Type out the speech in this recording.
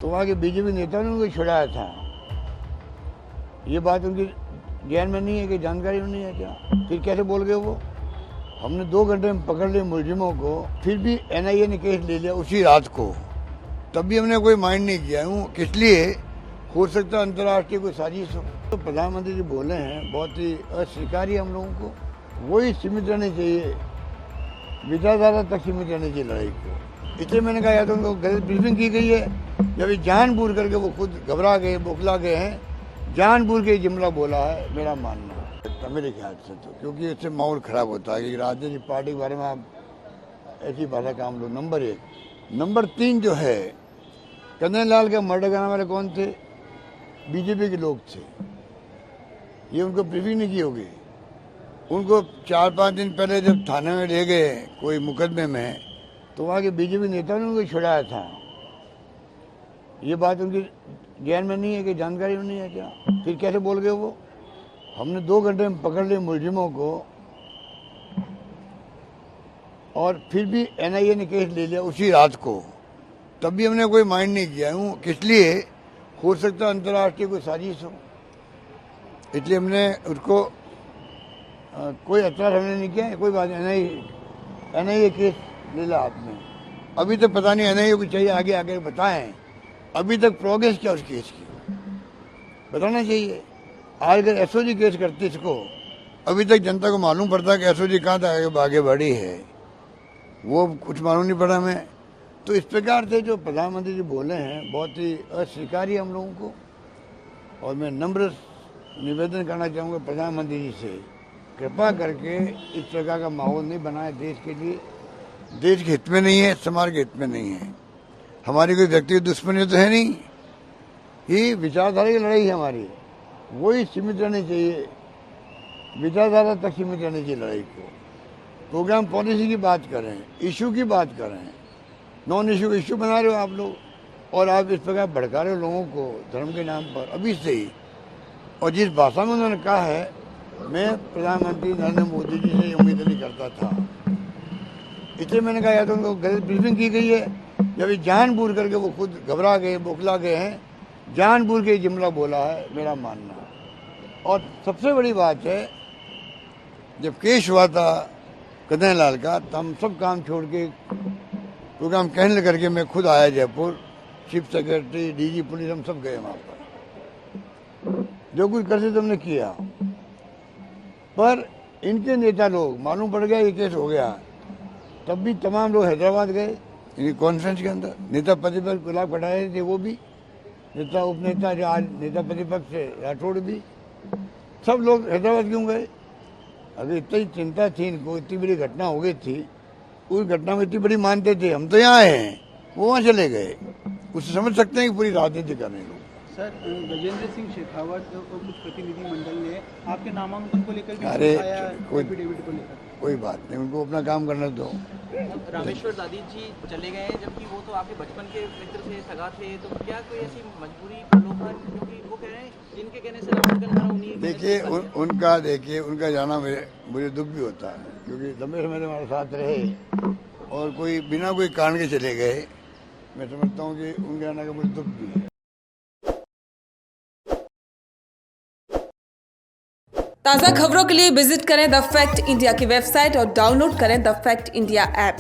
तो वहाँ के बीजेपी नेता ने उनको छुड़ाया था। ये बात उनकी ज्ञान में नहीं है कि जानकारी में नहीं है क्या? फिर कैसे बोल गए वो? हमने 2 घंटे में पकड़ लिए मुलजिमों को, फिर भी एनआईए ने केस ले लिया उसी रात को। तब भी हमने कोई माइंड नहीं किया हूँ, किस लिए हो सकता अंतर्राष्ट्रीय कोई साजिश हो। तो प्रधानमंत्री जी बोले हैं, बहुत ही अस्वीकार्य हम लोगों को, वही सीमित रहनी चाहिए, विचारधारा तक सीमित रहनी चाहिए लड़ाई को। इसलिए मैंने कहा या तो उनको गलत ब्रीफिंग की गई है, या फिर जानबूझ करके वो खुद घबरा गए, बौखला गए हैं, जानबूझ के जुमला बोला है, मेरा मानना है मेरे ख्याल से। तो क्योंकि इससे माहौल खराब होता है कि राजनीतिक पार्टी के बारे में आप ऐसी भाषा का हम लोग। नंबर 1। नंबर 3 जो है, कन्हैयालाल का मर्डर करने वाले कौन थे? बीजेपी के लोग थे। ये उनको ब्रीफिंग नहीं की होगी। उनको 4-5 दिन पहले जब थाने में ले गए कोई मुकदमे में, तो वहाँ के बीजेपी नेता ने उनको छुड़ाया था। ये बात उनकी ज्ञान में नहीं है कि जानकारी में नहीं है क्या? फिर कैसे बोल गए वो? हमने 2 घंटे में पकड़ लिए मुलजिमों को, और फिर भी एनआईए ने केस ले लिया उसी रात को। तब भी हमने कोई माइंड नहीं किया हूँ, किस लिए हो सकता अंतर्राष्ट्रीय कोई साजिश हो। इसलिए हमने उसको कोई एतराज हमने नहीं किया। कोई बात एनआईए केस ले लिया आपने। अभी तक पता नहीं एनआईए को चाहिए आगे आगे बताएं, अभी तक प्रोग्रेस क्या उस केस की बताना चाहिए। आज अगर एसओजी केस करते इसको, अभी तक जनता को मालूम पड़ता है कि एसओजी कहाँ तक आगे बढ़ी है, वो कुछ मालूम नहीं पड़ा हमें। तो इस प्रकार से जो प्रधानमंत्री जी बोले हैं, बहुत ही अस्वीकार्य हम लोगों को। और मैं नम्र निवेदन करना चाहूँगा प्रधानमंत्री जी से, कृपा करके इस प्रकार का माहौल नहीं बनाए देश के लिए। देश के हित में नहीं है, समाज के हित में नहीं है। हमारी कोई व्यक्तिगत दुश्मनी तो है नहीं, ये विचारधारा की लड़ाई है हमारी, वही सीमित रहनी चाहिए, विचारधारा तक सीमित रहनी चाहिए लड़ाई को। प्रोग्राम पॉलिसी की बात करें, इशू की बात करें, नॉन इशू बना रहे हो आप लोग, और आप इस प्रकार भड़का रहे हो लोगों को धर्म के नाम पर अभी से ही। और जिस भाषा में उन्होंने कहा है, मैं प्रधानमंत्री नरेंद्र मोदी जी से उम्मीद नहीं करता था। इसलिए मैंने कहा या तो उनको गलत ब्रीफिंग की गई है, या फिर जानबूझ करके वो खुद घबरा गए, बौखला गए हैं, जानबूझ के जुमला बोला है, मेरा मानना है। और सबसे बड़ी बात है, जब केस हुआ था कन्हैयालाल का, तो हम सब काम छोड़ के प्रोग्राम कैंसिल करके मैं खुद आया Jaipur, chief secretary, DG police, हम सब गए वहाँ पर। जो कुछ कर सकते हमने किया, पर इनके नेता लोग, मालूम पड़ गया ये केस हो गया, तब भी तमाम लोग हैदराबाद गए इनकी कॉन्फ्रेंस के अंदर। नेता प्रतिपक्ष गुलाब कटारे थे, वो भी नेता उपनेता जो आज नेता प्रतिपक्ष से राठौड़ भी, सब लोग हैदराबाद क्यों गए? अगर इतनी चिंता थी इनको, इतनी बड़ी घटना हो गई थी, उस घटना में इतनी बड़ी मानते थे, हम तो यहाँ हैं, वो वहाँ चले गए। उससे समझ सकते हैं कि पूरी राजनीति करने लोग। सर, गजेंद्र सिंह शेखावत और कुछ प्रतिनिधिमंडल ने आपके नामांकन को लेकर एफिडेविट को लेकर कोई बात नहीं, उनको अपना काम करने दो। रामेश्वर दादी जी चले गए, जबकि वो तो आपके बचपन के मित्र थे, सगा थे, तो क्या कोई ऐसी मजबूरी प्रलोभन, क्योंकि वो कह रहे हैं जिनके कहने से नामांकन भरा उन्हीं। देखिए उनका जाना मुझे दुख भी होता है, क्योंकि लंबे समय हमारे साथ रहे, और कोई बिना कोई कारण के चले गए। मैं समझता हूँ कि उनके जाने का मुझे दुख भी है। ताज़ा खबरों के लिए विजिट करें द फैक्ट इंडिया की वेबसाइट और डाउनलोड करें द फैक्ट इंडिया ऐप।